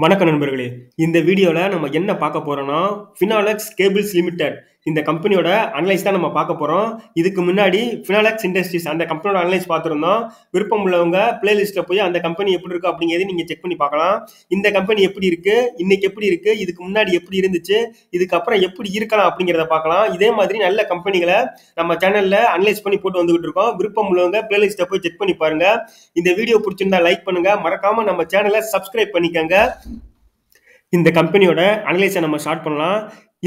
வணக்கம் நண்பர்களே. இந்த வீடியோல நம்ம என்ன பார்க்க போறோம்னா, ஃபினாலெக்ஸ் கேபிள்ஸ் லிமிடெட் இந்த கம்பெனியோட அனலைஸ் தான் நம்ம பார்க்க போறோம். இதுக்கு முன்னாடி ஃபினாலெக்ஸ் இண்டஸ்ட்ரீஸ் அந்த கம்பெனியோட அனலைஸ் பார்த்திருந்தோம். விருப்பம் உள்ளவங்க பிளேலிஸ்ட்ல போய் அந்த கம்பெனி எப்படி இருக்கு அப்படிங்கிறத நீங்க செக் பண்ணி பார்க்கலாம். இந்த கம்பெனி எப்படி இருக்கு, இன்னைக்கு எப்படி இருக்கு, இதுக்கு முன்னாடி எப்படி இருந்துச்சு, இதுக்கு அப்புறம் எப்படி இருக்கலாம் அப்படிங்கிறத பார்க்கலாம். இதே மாதிரி நல்ல கம்பெனிகளை நம்ம சேனல்ல அனலைஸ் பண்ணி போட்டு வந்துகிட்டு இருக்கோம். விருப்பம் உள்ளவங்க பிளேலிஸ்ட்டை போய் செக் பண்ணி பாருங்க. இந்த வீடியோ பிடிச்சிருந்தா லைக் பண்ணுங்க, மறக்காம நம்ம சேனலை சப்ஸ்கிரைப் பண்ணிக்கங்க. இந்த கம்பெனியோட அனலைஸை நம்ம ஸ்டார்ட் பண்ணலாம்.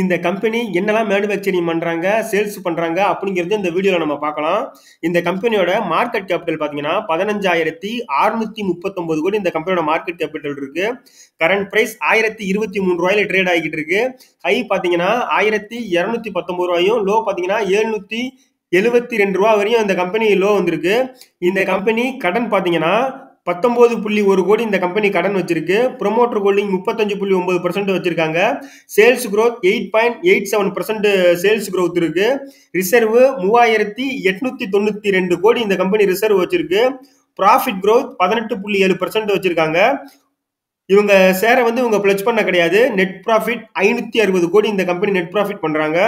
இந்த கம்பெனி என்னெல்லாம் மேனுஃபேக்சரிங் பண்றாங்க, சேல்ஸ் பண்றாங்க அப்படிங்கிறது இந்த வீடியோல நம்ம பார்க்கலாம். இந்த கம்பெனியோட மார்க்கெட் கேபிட்டல் பாத்தீங்கன்னா 15,639 கோடி இந்த கம்பெனியோட மார்க்கெட் கேபிட்டல் இருக்கு. கரண்ட் பிரைஸ் 1023 ரூபாயில ட்ரேட் ஆகிட்டு இருக்கு. ஹை பாத்தீங்கன்னா 1219 ரூபாயும், லோ பாத்தீங்கன்னா 772 ரூபா வரையும் இந்த கம்பெனி லோ வந்திருக்கு. இந்த கம்பெனி கடன் பாத்தீங்கன்னா 19.1 கோடி இந்த கம்பெனி கடன் வச்சிருக்கு. ப்ரொமோட்டர் ஹோல்டிங் 35.9% வச்சிருக்காங்க. சேல்ஸ் growth 8.87% சேல்ஸ் growth இருக்கு. ரிசர்வ் 3892 கோடி இந்த கம்பெனி ரிசர்வ் வச்சிருக்கு. ப்ராஃபிட் growth 18.7% வச்சிருக்காங்க. இவங்க ஷேரை இவங்க பிளட்ஜ் பண்ண கிடையாது. நெட் ப்ராஃபிட் 560 கோடி இந்த கம்பெனி நெட் ப்ராஃபிட் பண்றாங்க.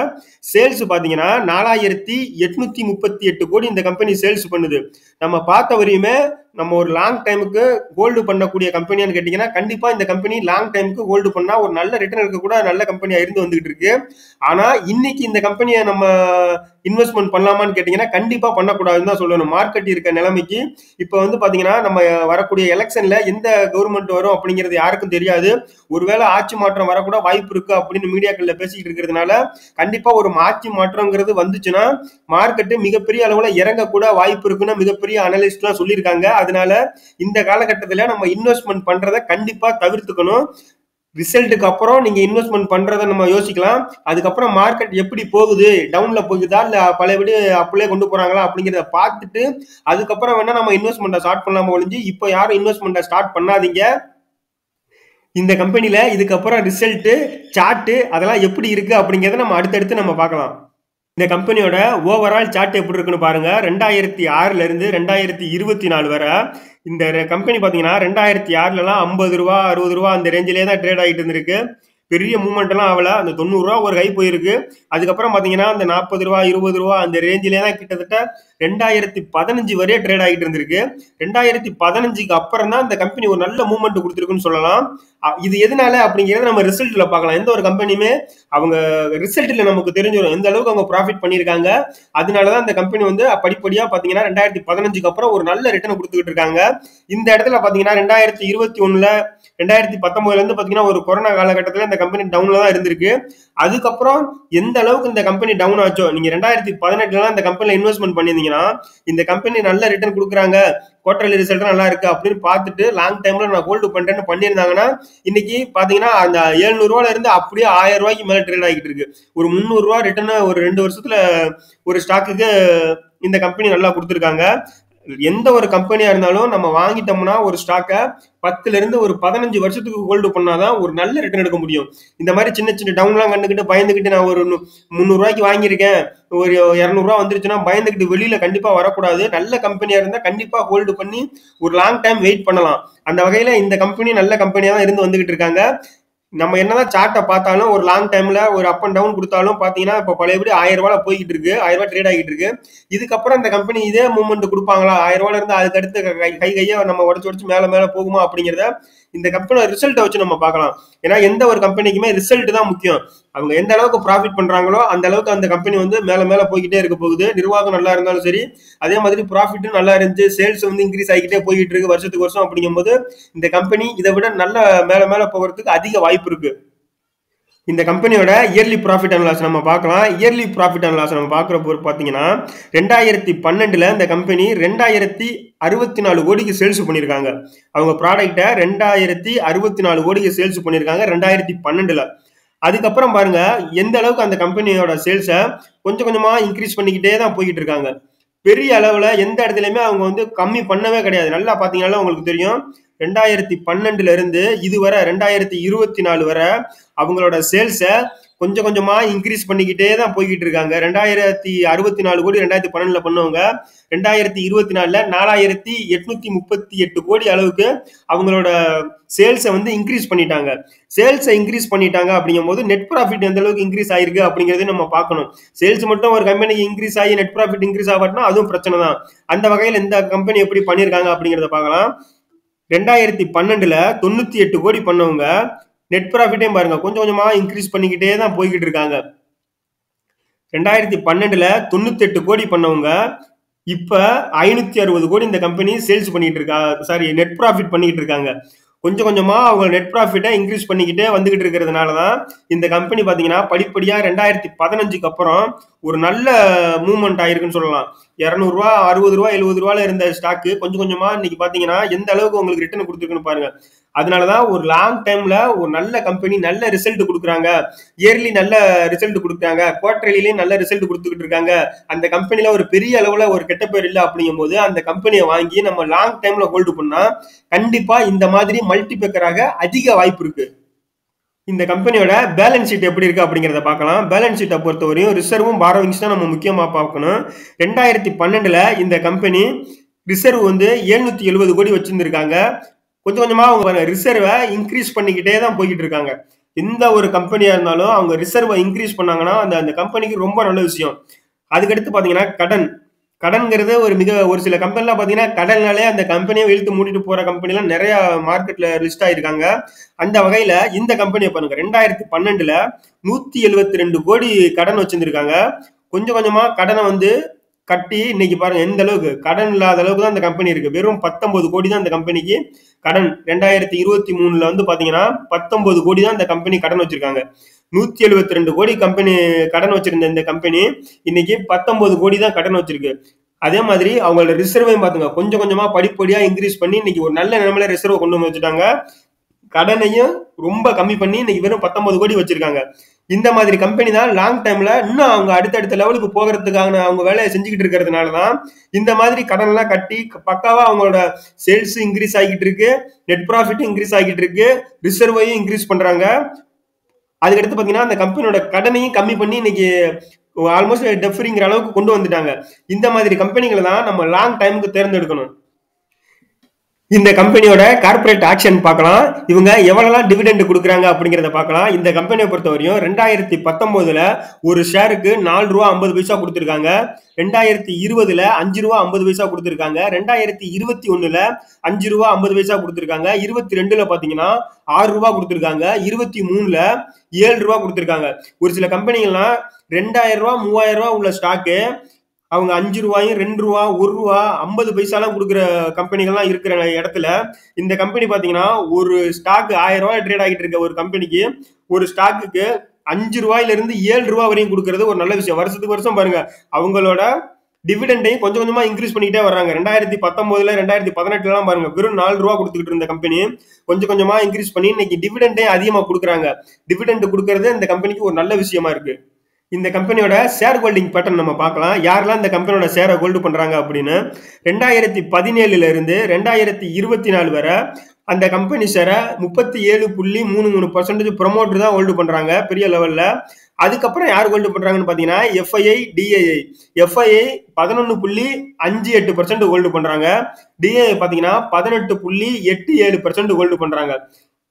சேல்ஸ் பாத்தீங்கன்னா 4838 கோடி இந்த கம்பெனி சேல்ஸ் பண்ணுது. நம்ம பார்த்த வரையுமே நம்ம ஒரு லாங் டைமுக்கு ஹோல்டு பண்ணக்கூடிய கம்பெனியான்னு கேட்டீங்கன்னா கண்டிப்பா இந்த கம்பெனி லாங் டைமுக்கு ஹோல்டு பண்ணா ஒரு நல்ல ரிட்டர்ன் இருக்க கூட நல்ல கம்பெனியா இருந்து வந்துகிட்டு இருக்கு. ஆனா இன்னைக்கு இந்த கம்பெனியை நம்ம இன்வெஸ்ட்மெண்ட் பண்ணலாமான்னு கேட்டீங்கன்னா கண்டிப்பா பண்ணக்கூடாதுன்னு தான் சொல்லணும். மார்க்கெட் இருக்க நிலைமைக்கு இப்ப பாத்தீங்கன்னா நம்ம வரக்கூடிய எலெக்ஷன்ல எந்த கவர்மெண்ட் வரும் அப்படிங்கிறது யாருக்கும் தெரியாது. ஒருவேளை ஆட்சி மாற்றம் வரக்கூட வாய்ப்பு இருக்கு அப்படின்னு மீடியாக்கள்ல பேசிக்கிட்டு இருக்கிறதுனால கண்டிப்பா ஒரு ஆட்சி மாற்றம்ங்கிறது வந்துச்சுன்னா மார்க்கெட் மிகப்பெரிய அளவுல இறங்க கூட வாய்ப்பு இருக்குன்னு மிகப்பெரிய அனலிஸ்ட் எல்லாம் சொல்லியிருக்காங்க. அதனால இந்த காலகட்டத்துல நம்ம இன்வெஸ்ட்மெண்ட் பண்றதை கண்டிப்பா தவிர்த்துக்கணும். ரிசல்ட்டுக்கு அப்புறம் நீங்க இன்வெஸ்ட்மெண்ட் பண்றதை நம்ம யோசிக்கலாம். அதுக்கப்புறம் மார்க்கெட் எப்படி போகுது, டவுன்ல போகுதா இல்ல பழையபடி அப்படியே கொண்டு போறாங்களா அப்படிங்கிறத பார்த்துட்டு அதுக்கப்புறம் வேணா நம்ம இன்வெஸ்ட்மெண்ட்டை ஸ்டார்ட் பண்ணலாம ஒழிஞ்சு இப்போ யாரும் இன்வெஸ்ட்மெண்ட்டை ஸ்டார்ட் பண்ணாதீங்க. இந்த கம்பெனில இதுக்கப்புறம் ரிசல்ட் சார்ட் அதெல்லாம் எப்படி இருக்கு அப்படிங்கிறத நம்ம அடுத்தடுத்து நம்ம பார்க்கலாம். இந்த கம்பெனியோட ஓவரால் சார்ட் எப்படி இருக்குன்னு பாருங்க. 2006ல இருந்து 2024 வரை இந்த கம்பெனி பாத்தீங்கன்னா 2006லலாம் 50 ரூபா 60 ரூபா அந்த ரேஞ்சிலே தான் ட்ரேட் ஆகிட்டு இருந்திருக்கு. பெரிய மூவ்மெண்ட் எல்லாம் ஆகல. அந்த 90 ரூபா ஒரு கை போயிருக்கு. அதுக்கப்புறம் பாத்தீங்கன்னா அந்த 40 ரூபா 20 ரூபா அந்த ரேஞ்சிலே தான் கிட்டத்தட்ட 2015 வரையே ட்ரேட் ஆகிட்டு இருந்திருக்கு. 2015க்கு அப்புறம் தான் இந்த கம்பெனி ஒரு நல்ல மூவ்மெண்ட் கொடுத்துருக்குன்னு சொல்லலாம். இது எதனால அப்படிங்கறத நம்ம ரிசல்ட்ல பார்க்கலாம். எந்த ஒரு கம்பெனியுமே அவங்க ரிசல்ட்ல நமக்கு தெரிஞ்சிடும் எந்த அளவுக்கு அவங்க ப்ராஃபிட் பண்ணியிருக்காங்க. அதனாலதான் இந்த கம்பெனி படிப்படியா பாத்தீங்கன்னா 2015க்கு அப்புறம் ஒரு நல்ல ரிட்டர்ன் கொடுத்துக்கிட்டு இருக்காங்க. இந்த இடத்துல பாத்தீங்கன்னா 2021ல 2019ல இருந்து பாத்தீங்கன்னா ஒரு கொரோனா காலகட்டத்துல இந்த கம்பெனி டவுன்ல தான் இருந்திருக்கு. அதுக்கப்புறம் எந்த அளவுக்கு இந்த கம்பெனி டவுன் ஆச்சோ, நீங்க 2018ல இந்த கம்பெனில இன்வெஸ்ட்மெண்ட் பண்ணியிருந்தீங்கன்னா இந்த கம்பெனி நல்ல ரிட்டர்ன் கொடுக்குறாங்க, குவார்டர்லி ரிசல்ட் நல்லா இருக்கு அப்படின்னு பார்த்துட்டு லாங் டைம்ல நான் ஹோல்டு பண்றேன்னு பண்ணியிருந்தாங்கன்னா இன்னைக்கு பாத்தீங்கன்னா அந்த 700 ரூபாயில இருந்து அப்படியே 1000 ரூபாய்க்கு மேல ட்ரேட் ஆகிட்டு இருக்கு. ஒரு 300 ரூபாய் ரிட்டர்ன் ஒரு 2 வருஷத்துல ஒரு ஸ்டாக்குக்கு இந்த கம்பெனி நல்லா கொடுத்துருக்காங்க. எந்த ஒரு கம்பெனியா இருந்தாலும் நம்ம வாங்கிட்டோம்னா ஒரு ஸ்டாக்கை 10ல இருந்து ஒரு 15 வருஷத்துக்கு ஹோல்டு பண்ணாதான் ஒரு நல்ல ரிட்டர்ன் எடுக்க முடியும். இந்த மாதிரி சின்ன சின்ன டவுன்லாம் கண்டுக்கிட்டு பயந்துக்கிட்டு நான் ஒரு 300 ரூபாய்க்கு வாங்கியிருக்கேன் ஒரு 200 ரூபா வந்துருச்சுன்னா பயந்துக்கிட்டு வெளியில கண்டிப்பா வரக்கூடாது. நல்ல கம்பெனியா இருந்தா கண்டிப்பா ஹோல்டு பண்ணி ஒரு லாங் டைம் வெயிட் பண்ணலாம். அந்த வகையில இந்த கம்பெனி நல்ல கம்பெனியா தான் இருந்து வந்துகிட்டு இருக்காங்க. நம்ம என்னதான் சார்ட்டை பார்த்தாலும் ஒரு லாங் டைம்ல ஒரு அப் அண்ட் டவுன் கொடுத்தாலும் பாத்தீங்கன்னா இப்ப பழையபடி 1000 ரூபாய் போய்கிட்டு இருக்கு, 1000 ரூபாய் ட்ரேட் ஆகிட்டு இருக்கு. இதுக்கப்புறம் இந்த கம்பெனி இதே மூவ்மெண்ட் கொடுப்பாங்களா, 1000 ரூபாயில இருந்து அதுக்கு அடுத்து கையை நம்ம உடச்சு மேல மேல போகுமா அப்படிங்கிறத இந்த கம்பெனியோட ரிசல்ட்டை வச்சு நம்ம பார்க்கலாம். ஏன்னா எந்த ஒரு கம்பெனிக்குமே ரிசல்ட் தான் முக்கியம். அவங்க எந்த அளவுக்கு ப்ராஃபிட் பண்றாங்களோ அந்த அளவுக்கு அந்த கம்பெனி மேல மேல போய்கிட்டே இருக்க போகுது. நிர்வாகம் நல்லா இருந்தாலும் சரி, அதே மாதிரி ப்ராஃபிட்டும் நல்லா இருந்துச்சு, சேல்ஸ் இன்க்ரீஸ் ஆகிட்டே போயிட்டு இருக்கு வருஷத்துக்கு வருஷம். அப்படிங்கும் போது இந்த கம்பெனி இதை விட நல்ல மேல மேல போகிறதுக்கு அதிக வாய்ப்பு இருக்கு. இந்த கம்பெனியோட இயர்லி ப்ராஃபிட் அண்ட் லாஸ் நம்ம பார்க்கலாம். இயர்லி ப்ராஃபிட் அண்ட் லாஸ் நம்ம பார்க்குறப்போ பார்த்தீங்கன்னா 2012ல இந்த கம்பெனி 2064 கோடிக்கு சேல்ஸ் பண்ணியிருக்காங்க. அவங்க ப்ராடக்டை 2064 கோடிக்கு சேல்ஸ் பண்ணியிருக்காங்க 2012ல. அதுக்கப்புறம் பாருங்க எந்த அளவுக்கு அந்த கம்பெனியோட சேல்ஸை கொஞ்சம் கொஞ்சமா இன்க்ரீஸ் பண்ணிக்கிட்டே தான் போய்கிட்டு இருக்காங்க. பெரிய அளவுல எந்த இடத்துலயுமே அவங்க கம்மி பண்ணவே கிடையாது. நல்லா பாத்தீங்கன்னா உங்களுக்கு தெரியும் 2012ல இருந்து இதுவரை 2024 வரை அவங்களோட சேல்ஸை கொஞ்சம் கொஞ்சமா இன்க்ரீஸ் பண்ணிக்கிட்டே தான் போய்கிட்டு இருக்காங்க. 2064 கோடி 2012 பண்ணவங்க 2024 4838 கோடி அளவுக்கு அவங்களோட சேல்ஸை வந்து இன்க்ரீஸ் பண்ணிட்டாங்க. சேல்ஸை இன்க்ரீஸ் பண்ணிட்டாங்க அப்படிங்கும் போது நெட் ப்ராஃபிட் எந்த அளவுக்கு இன்க்ரீஸ் ஆயிருக்கு அப்படிங்கறத நம்ம பார்க்கணும். சேல்ஸ் மட்டும் ஒரு கம்பெனிக்கு இன்க்ரீஸ் ஆகி நெட் ப்ராஃபிட் இன்க்ரீஸ் ஆகட்னா அதுவும் பிரச்சனை தான். அந்த வகையில் இந்த கம்பெனி எப்படி பண்ணியிருக்காங்க அப்படிங்கிறத பார்க்கலாம். 2012 98 கோடி பண்ணவங்க நெட் ப்ராஃபிட்டையும் பாருங்க கொஞ்சம் கொஞ்சமா இன்க்ரீஸ் பண்ணிக்கிட்டே தான் போய்கிட்டு இருக்காங்க. 2012 98 கோடி பண்ணவங்க இப்ப 560 கோடி இந்த கம்பெனி சேல்ஸ் பண்ணிட்டு இருக்காங்க, நெட் ப்ராஃபிட் பண்ணிட்டு இருக்காங்க. கொஞ்சம் கொஞ்சமா அவங்க நெட் ப்ராஃபிட்டை இன்க்ரீஸ் பண்ணிக்கிட்டே வந்துகிட்டு இருக்கிறதுனாலதான் இந்த கம்பெனி பாத்தீங்கன்னா படிப்படியா 2015 அப்புறம் ஒரு நல்ல மூவ்மெண்ட் ஆயிருக்குன்னு சொல்லலாம். 200 ரூபா 60 ரூபா 70 ரூபால இருந்த ஸ்டாக்கு கொஞ்சம் கொஞ்சமா இன்னைக்கு பாத்தீங்கன்னா எந்த அளவுக்கு உங்களுக்கு ரிட்டர்ன் கொடுத்துருக்குன்னு பாருங்க. அதனாலதான் ஒரு லாங் டைம்ல ஒரு நல்ல கம்பெனி நல்ல ரிசல்ட் கொடுக்குறாங்க, இயர்லி நல்ல ரிசல்ட் கொடுக்குறாங்க, குவார்டர்லியும் நல்ல ரிசல்ட் கொடுத்துக்கிட்டு இருக்காங்க, அந்த கம்பெனில ஒரு பெரிய அளவுல ஒரு கெட்ட பேர் இல்லை அப்படிங்கும் போது அந்த கம்பெனியை வாங்கி நம்ம லாங் டைம்ல ஹோல்டு பண்ணா கண்டிப்பா இந்த மாதிரி மல்டிபேக்கராக அதிக வாய்ப்பு இருக்கு. இந்த கம்பெனியோட பேலன்ஸ் ஷீட் எப்படி இருக்கு அப்படிங்கிறத பார்க்கலாம். பேலன்ஸ் ஷீட்டை பொறுத்தவரையும் ரிசர்வும் பாரோவிங்ஸ் தான் நம்ம முக்கியமா பார்க்கணும். 2012 இந்த கம்பெனி ரிசர்வ் வந்து 770 கோடி வச்சிருந்திருக்காங்க. கொஞ்சம் கொஞ்சமா அவங்க ரிசர்வை இன்க்ரீஸ் பண்ணிக்கிட்டே தான் போய்கிட்டு இருக்காங்க. எந்த ஒரு கம்பெனியா இருந்தாலும் அவங்க ரிசர்வை இன்க்ரீஸ் பண்ணாங்கன்னா அந்த கம்பெனிக்கு ரொம்ப நல்ல விஷயம். அதுக்கடுத்து பாத்தீங்கன்னா கடன்ங்கிறது ஒரு சில கம்பெனிலாம் பாத்தீங்கன்னா கடன்னாலே அந்த கம்பெனியை இழுத்து மூடிட்டு போற கம்பெனிலாம் நிறைய மார்க்கெட்ல லிஸ்ட் ஆயிருக்காங்க. அந்த வகையில இந்த கம்பெனியை பாருங்க 2012 172 கோடி கடன் வச்சிருந்திருக்காங்க. கொஞ்சம் கொஞ்சமா கடனை வந்து கட்டி இன்னைக்கு பாருங்க எந்த அளவுக்கு கடன் இல்லாத அளவுக்கு தான் அந்த கம்பெனி இருக்கு. வெறும் 19 கோடி தான் இந்த கம்பெனிக்கு கடன். 2023 வந்து பாத்தீங்கன்னா 19 கோடி தான் இந்த கம்பெனி கடன் வச்சிருக்காங்க. 172 கோடி கம்பெனி கடன் வச்சிருந்த இந்த கம்பெனி இன்னைக்கு 19 கோடி தான் கடன் வச்சிருக்கு. அதே மாதிரி அவங்களோட ரிசர்வையும் பாத்துங்க கொஞ்சம் கொஞ்சமா படிப்படியா இன்க்ரீஸ் பண்ணி இன்னைக்கு ஒரு நல்ல நிலைமையில ரிசர்வ் கொண்டு வந்து வச்சுட்டாங்க. கடனையும் ரொம்ப கம்மி பண்ணி இன்னைக்கு வெறும் 19 கோடி வச்சிருக்காங்க. இந்த மாதிரி கம்பெனி தான் லாங் டைம்ல இன்னும் அவங்க அடுத்தடுத்த லெவலுக்கு போகிறதுக்கான அவங்க வேலையை செஞ்சுக்கிட்டு இருக்கிறதுனாலதான் இந்த மாதிரி கடன் எல்லாம் கட்டி பக்காவா அவங்களோட சேல்ஸ் இன்க்ரீஸ் ஆகிட்டு இருக்கு, நெட் ப்ராஃபிட் இன்க்ரீஸ் ஆகிட்டு இருக்கு, ரிசர்வையும் இன்க்ரீஸ் பண்றாங்க. அதுக்கடுத்து பாத்தீங்கன்னா அந்த கம்பெனியோட கடனையும் கம்மி பண்ணி இன்னைக்கு ஆல்மோஸ்ட் டெட் ஃப்ரீங்கிற அளவுக்கு கொண்டு வந்துட்டாங்க. இந்த மாதிரி கம்பெனிகளை தான் நம்ம லாங் டைமுக்கு தேர்ந்தெடுக்கணும். இந்த கம்பெனியோட கார்பரேட் ஆக்ஷன் பார்க்கலாம். இவங்க எவ்வளவு டிவிடெண்ட் கொடுக்குறாங்க அப்படிங்கறத பார்க்கலாம். இந்த கம்பெனியை பொறுத்தவரையும் 2019 ஒரு ஷேருக்கு 4 ரூபா 50 பைசா கொடுத்திருக்காங்க. 2020 5 ரூபா 50 பைசா கொடுத்திருக்காங்க. 2021 5 ரூபா 50 பைசா கொடுத்திருக்காங்க. 22 பாத்தீங்கன்னா 6 ரூபா கொடுத்திருக்காங்க. 23 7 ரூபா கொடுத்திருக்காங்க. ஒரு சில கம்பெனிகள்லாம் 2000 ரூபா 3000 ரூபா உள்ள ஸ்டாக்கு அவங்க 5 ரூபாயும் 2 ரூபா 1 ரூபா 50 பைசாலாம் கொடுக்குற கம்பெனிகள்லாம் இருக்கிற இடத்துல இந்த கம்பெனி பாத்தீங்கன்னா ஒரு ஸ்டாக் 1000 ரூபாய் ட்ரேட் ஆகிட்டு இருக்க ஒரு கம்பெனிக்கு ஒரு ஸ்டாக்குக்கு 5 ரூபாயில இருந்து 7 ரூபா வரையும் கொடுக்கறது ஒரு நல்ல விஷயம். வருஷத்துக்கு வருஷம் பாருங்க அவங்களோட டிவிடெண்டையும் கொஞ்சம் கொஞ்சமா இன்க்ரீஸ் பண்ணிட்டே வர்றாங்க. 2019 2018 பாருங்க வெறும் 4 ரூபா கொடுத்துக்கிட்டு இருந்த கம்பெனி கொஞ்சம் கொஞ்சமா இன்க்ரீஸ் பண்ணி இன்னைக்கு டிவிடெண்டையும் அதிகமா கொடுக்குறாங்க. டிவிடெண்ட் கொடுக்கறது இந்த கம்பெனிக்கு ஒரு நல்ல விஷயமா இருக்கு. இந்த கம்பெனியோட ஷேர் ஹோல்டிங் பேட்டர்ன் நம்ம பார்க்கலாம். யாரெல்லாம் இந்த கம்பெனியோட ஷேரை ஹோல்டு பண்றாங்க அப்படின்னு 2017 இருந்து 2024 வரை அந்த கம்பெனி ஷேரை 37.33% ப்ரொமோட்டர் தான் ஹோல்டு பண்றாங்க பெரிய லெவல்ல. அதுக்கப்புறம் யார் ஹோல்டு பண்றாங்கன்னு பாத்தீங்கன்னா எஃப்ஐஐ டிஐஐ. எஃப்ஐஐ 11.58% ஹோல்டு பண்றாங்க. டிஐஐ பாத்தீங்கன்னா 18.87% ஹோல்டு பண்றாங்க.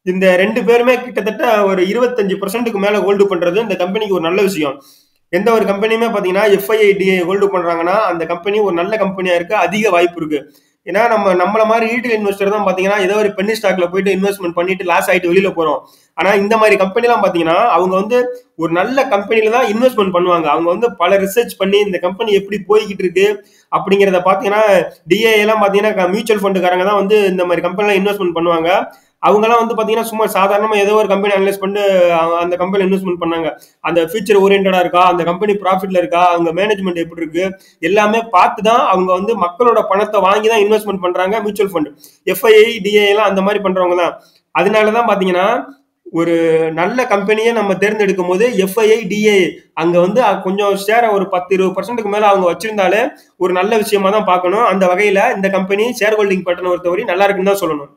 இந்த ரெண்டு பேருமே கிட்டத்தட்ட ஒரு 25%க்கு மேல ஹோல்டு பண்றது இந்த கம்பெனிக்கு ஒரு நல்ல விஷயம். எந்த ஒரு கம்பெனியுமே பாத்தீங்கன்னா எஃப்ஐஐடிஐ ஹோல்டு பண்றாங்கன்னா அந்த கம்பெனி ஒரு நல்ல கம்பெனியா இருக்கு, அதிக வாய்ப்பு இருக்கு. ஏன்னா நம்மள மாதிரி ரீட்டைல் இன்வெஸ்டர் தான் பாத்தீங்கன்னா ஏதோ ஒரு பென்னி ஸ்டாக்ல போயிட்டு இன்வெஸ்ட்மெண்ட் பண்ணிட்டு லாஸ் ஆயிட்டு வெளியில போறோம். ஆனா இந்த மாதிரி கம்பெனி எல்லாம் பாத்தீங்கன்னா அவங்க வந்து ஒரு நல்ல கம்பெனில தான் இன்வெஸ்ட்மெண்ட் பண்ணுவாங்க. அவங்க வந்து பல ரிசர்ச் பண்ணி இந்த கம்பெனி எப்படி போய்கிட்டு இருக்கு அப்படிங்கறத பாத்தீங்கன்னா டிஏ எல்லாம் பாத்தீங்கன்னா மியூச்சுவல் ஃபண்டுக்காரங்க தான் வந்து இந்த மாதிரி கம்பெனில இன்வெஸ்ட்மெண்ட் பண்ணுவாங்க. அவங்க எல்லாம் வந்து பாத்தீங்கன்னா சும்மா சாதாரணமா ஏதோ ஒரு கம்பெனி அனலைஸ் பண்ணிட்டு அந்த கம்பெனி இன்வெஸ்ட்மெண்ட் பண்ணாங்க. அந்த ஃபியூச்சர் ஓரியன்டா இருக்கா, அந்த கம்பெனி ப்ராஃபிட்ல இருக்கா, அவங்க மேனேஜ்மெண்ட் எப்படி இருக்கு எல்லாமே பார்த்து தான் அவங்க வந்து மக்களோட பணத்தை வாங்கி தான் இன்வெஸ்ட்மெண்ட் பண்றாங்க மியூச்சுவல் ஃபண்ட். எஃப்ஐஐ டிஏ எல்லாம் அந்த மாதிரி பண்றவங்க தான். அதனாலதான் பாத்தீங்கன்னா ஒரு நல்ல கம்பெனியை நம்ம தேர்ந்தெடுக்கும் போது எஃப்ஐஐ டிஏ அங்க வந்து கொஞ்சம் ஷேரை ஒரு 10-20% மேல அவங்க வச்சிருந்தாலே ஒரு நல்ல விஷயமா தான் பார்க்கணும். அந்த வகையில இந்த கம்பெனி ஷேர் ஹோல்டிங் பேட்டர்ன் பொறுத்தவரை நல்லா இருக்குன்னு தான் சொல்லணும்.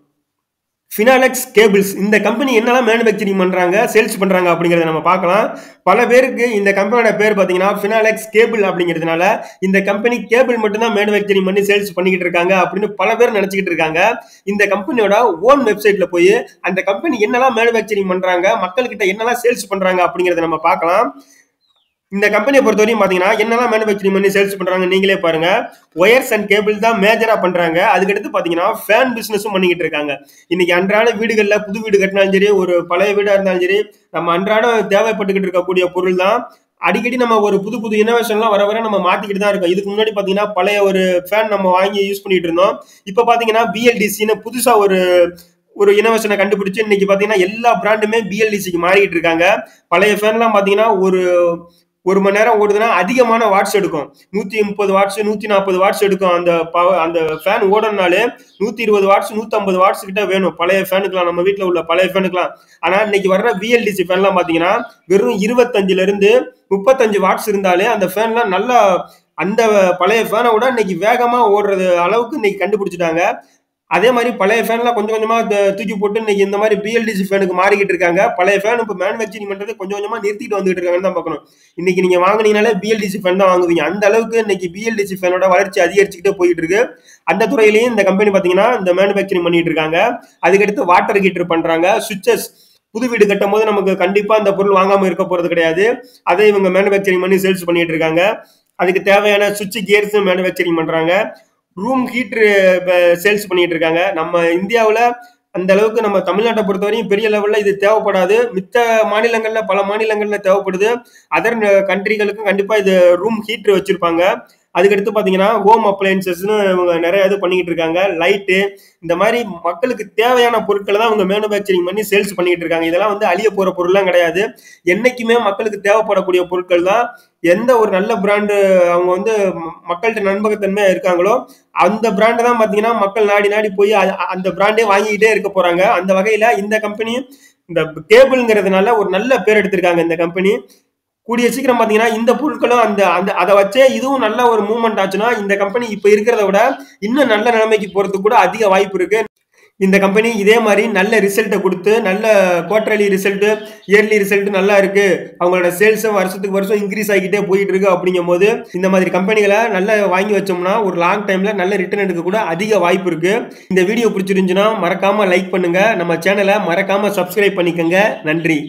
ஃபினாலெக்ஸ் கேபிள்ஸ் இந்த கம்பெனி என்னெல்லாம் மேனுஃபேக்சரிங் பண்றாங்க, சேல்ஸ் பண்றாங்க அப்படிங்கறத நம்ம பார்க்கலாம். பல பேருக்கு இந்த கம்பெனியோட பேர் பாத்தீங்கன்னா ஃபினாலெக்ஸ் கேபிள் அப்படிங்கிறதுனால இந்த கம்பெனி கேபிள் மட்டும் தான் மேனுஃபேக்சரிங் பண்ணி சேல்ஸ் பண்ணிக்கிட்டு இருக்காங்க அப்படின்னு பல பேர் நினைச்சுக்கிட்டு இருக்காங்க. இந்த கம்பெனியோட ஓன் வெப்சைட்ல போய் அந்த கம்பெனி என்னெல்லாம் மேனுஃபேக்சரிங் பண்றாங்க, மக்கள்கிட்ட என்னெல்லாம் சேல்ஸ் பண்றாங்க அப்படிங்கறத நம்ம பார்க்கலாம். இந்த கம்பெனியை பொறுத்தவரையும் பாத்தீங்கன்னா என்னெல்லாம் மேனுஃபேக்சரிங் பண்ணி சேல்ஸ் பண்றாங்க நீங்களே பாருங்க. ஒயர்ஸ் அண்ட் கேபிள் தான் மேஜரா பண்றாங்க. அதுக்கடுத்து பாத்தீங்கன்னா ஃபேன் பிசினஸும் பண்ணிக்கிட்டு இருக்காங்க. இன்னைக்கு அன்றாட வீடுகள்ல புது வீடு கட்டினாலும் சரி, ஒரு பழைய வீடா இருந்தாலும் சரி, நம்ம அன்றாடம் தேவைப்பட்டுக்கிட்டு இருக்கக்கூடிய பொருள் தான். அடிக்கடி நம்ம ஒரு புது புது இனோவேஷன்லாம் வர வர நம்ம மாத்திக்கிட்டு தான் இருக்கோம். இதுக்கு முன்னாடி பாத்தீங்கன்னா பழைய ஒரு ஃபேன் நம்ம வாங்கி யூஸ் பண்ணிட்டு இருந்தோம். இப்ப பாத்தீங்கன்னா பிஎல்டிசின்னு புதுசா ஒரு ஒரு இனோவேஷனை கண்டுபிடிச்சு இன்னைக்கு பாத்தீங்கன்னா எல்லா பிராண்டுமே பிஎல்டிசிக்கு மாறிட்டு இருக்காங்க. பழைய ஃபேன்லாம் பாத்தீங்கன்னா ஒரு மணி நேரம் ஓடுதுன்னா அதிகமான வாட்ஸ் எடுக்கும். 130 வாட்ஸ் 140 வாட்ஸ் எடுக்கும். அந்த ஃபேன் ஓடனாலே 120 வாட்ஸ் 150 வாட்ஸ் கிட்ட வேணும் பழைய ஃபேனுக்குலாம், நம்ம வீட்டில் உள்ள பழைய ஃபேனுக்குலாம். ஆனா இன்னைக்கு வர்ற பிஎல்டிசி ஃபேன்லாம் பாத்தீங்கன்னா வெறும் 25 இருந்து 35 வாட்ஸ் இருந்தாலே அந்த ஃபேன்லாம் நல்லா அந்த பழைய ஃபேனை விட இன்னைக்கு வேகமா ஓடுறது அளவுக்கு இன்னைக்கு கண்டுபிடிச்சிட்டாங்க. அதே மாதிரி பழைய ஃபேன்லாம் கொஞ்சம் கொஞ்சமா தூக்கி போட்டு இன்னைக்கு இந்த மாதிரி பிஎல்டிசி ஃபேனுக்கு மாறிக்கிட்டு இருக்காங்க. பழைய ஃபேன் இப்போ மேனுஃபேக்சரிங் பண்றது கொஞ்சம் கொஞ்சமா நிறுத்திட்டு வந்துட்டு இருக்காங்கன்னு தான் பார்க்கணும். இன்னைக்கு நீங்க வாங்கினீங்கனாலே பிஎல்டிசி ஃபேன் தான் வாங்குவீங்க. அந்த அளவுக்கு இன்னைக்கு பிஎல்டிசி ஃபேனோட வளர்ச்சி அதிகரிச்சுக்கிட்டே போயிட்டு இருக்கு. அந்த துறையிலையும் இந்த கம்பெனி பாத்தீங்கன்னா இந்த மேனுஃபேக்சரிங் பண்ணிட்டு இருக்காங்க. அதுக்கடுத்து வாட்டர் ஹீட்டர் பண்றாங்க, சுவிட்சஸ். புது வீடு கட்டும் போது நமக்கு கண்டிப்பா அந்த பொருள் வாங்காம இருக்க போறது கிடையாது. அதை இவங்க மேனுஃபேக்சரிங் பண்ணி சேல்ஸ் பண்ணிட்டு இருக்காங்க. அதுக்கு தேவையான சுவிட்ச் கியர்ஸ் மேனுஃபேக்சரிங் பண்றாங்க. ரூம் ஹீட்டர் சேல்ஸ் பண்ணிட்டு இருக்காங்க. நம்ம இந்தியாவில் அந்த அளவுக்கு நம்ம தமிழ்நாட்டை பொறுத்தவரையும் பெரிய லெவல்ல இது தேவைப்படாது. மித்த மாநிலங்கள்ல பல மாநிலங்கள்ல தேவைப்படுது. அதர் கண்ட்ரிகளுக்கும் கண்டிப்பா இது ரூம் ஹீட்டர் வச்சிருப்பாங்க. அதுக்கடுத்து பாத்தீங்கன்னா ஹோம் அப்ளையன்சஸ்னு இவங்க நிறைய இது பண்ணிக்கிட்டு இருக்காங்க. லைட்டு, இந்த மாதிரி மக்களுக்கு தேவையான பொருட்களை தான் அவங்க மேனுஃபேக்சரிங் பண்ணி சேல்ஸ் பண்ணிட்டு இருக்காங்க. இதெல்லாம் வந்து அழிய போற பொருள்லாம் கிடையாது. என்னைக்குமே மக்களுக்கு தேவைப்படக்கூடிய பொருட்கள் தான். எந்த ஒரு நல்ல பிராண்டு அவங்க வந்து மக்கள்கிட்ட நம்பகத்தன்மையா இருக்காங்களோ அந்த பிராண்டு தான் பாத்தீங்கன்னா மக்கள் நாடி நாடி போய் அந்த பிராண்டே வாங்கிக்கிட்டே இருக்க போறாங்க. அந்த வகையில இந்த கம்பெனி இந்த கேபிள்ங்கிறதுனால ஒரு நல்ல பேர் எடுத்திருக்காங்க இந்த கம்பெனி. கூடிய சீக்கிரம் பாத்தீங்கன்னா இந்த பொருட்களும் அந்த அந்த அதை வச்சே இதுவும் நல்ல ஒரு மூவ்மெண்ட் ஆச்சுன்னா இந்த கம்பெனி இப்ப இருக்கிறத விட இன்னும் நல்ல நிலைமைக்கு போறதுக்கு கூட அதிக வாய்ப்பு இருக்கு. இந்த கம்பெனி இதே மாதிரி நல்ல ரிசல்ட்டை கொடுத்து நல்ல குவார்டர்லி ரிசல்ட், இயர்லி ரிசல்ட் நல்லா இருக்கு, அவங்களோட சேல்ஸும் வருஷத்துக்கு வருஷம் இன்க்ரீஸ் ஆகிட்டே போயிட்டு இருக்கு அப்படிங்கும் போது இந்த மாதிரி கம்பெனிகளை நல்லா வாங்கி வச்சோம்னா ஒரு லாங் டைம்ல நல்ல ரிட்டர்ன் எடுக்க கூட அதிக வாய்ப்பு இருக்கு. இந்த வீடியோ பிடிச்சிருந்துச்சுன்னா மறக்காம லைக் பண்ணுங்க, நம்ம சேனலை மறக்காம சப்ஸ்கிரைப் பண்ணிக்கோங்க. நன்றி.